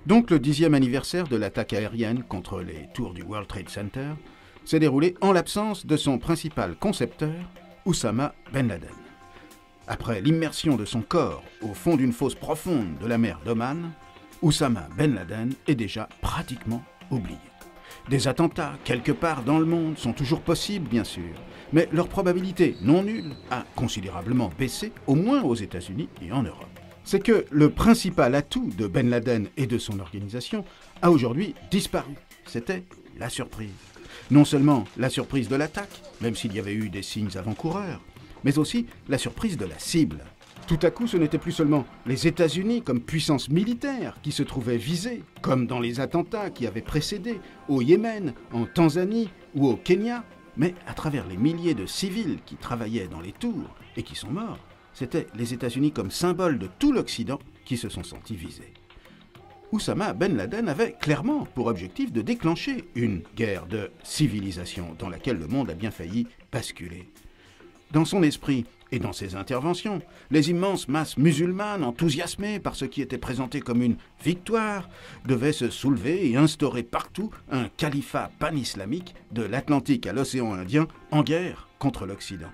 Donc le 10e anniversaire de l'attaque aérienne contre les tours du World Trade Center s'est déroulé en l'absence de son principal concepteur, Oussama Ben Laden. Après l'immersion de son corps au fond d'une fosse profonde de la mer d'Oman, Oussama Ben Laden est déjà pratiquement oublié. Des attentats quelque part dans le monde sont toujours possibles, bien sûr, mais leur probabilité non nulle a considérablement baissé, au moins aux États-Unis et en Europe. C'est que le principal atout de Ben Laden et de son organisation a aujourd'hui disparu. C'était la surprise. Non seulement la surprise de l'attaque, même s'il y avait eu des signes avant-coureurs, mais aussi la surprise de la cible. Tout à coup, ce n'était plus seulement les États-Unis comme puissance militaire qui se trouvaient visés, comme dans les attentats qui avaient précédé, au Yémen, en Tanzanie ou au Kenya, mais à travers les milliers de civils qui travaillaient dans les tours et qui sont morts, c'était les États-Unis comme symbole de tout l'Occident qui se sont sentis visés. Oussama Ben Laden avait clairement pour objectif de déclencher une guerre de civilisation dans laquelle le monde a bien failli basculer. Dans son esprit et dans ses interventions, les immenses masses musulmanes, enthousiasmées par ce qui était présenté comme une victoire, devaient se soulever et instaurer partout un califat pan-islamique de l'Atlantique à l'océan Indien en guerre contre l'Occident.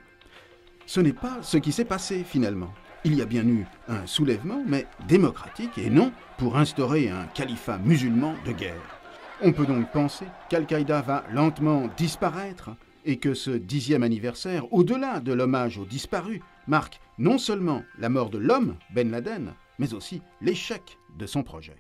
Ce n'est pas ce qui s'est passé finalement. Il y a bien eu un soulèvement, mais démocratique et non pour instaurer un califat musulman de guerre. On peut donc penser qu'Al-Qaïda va lentement disparaître et que ce 10e anniversaire, au-delà de l'hommage aux disparus, marque non seulement la mort de l'homme, Ben Laden, mais aussi l'échec de son projet.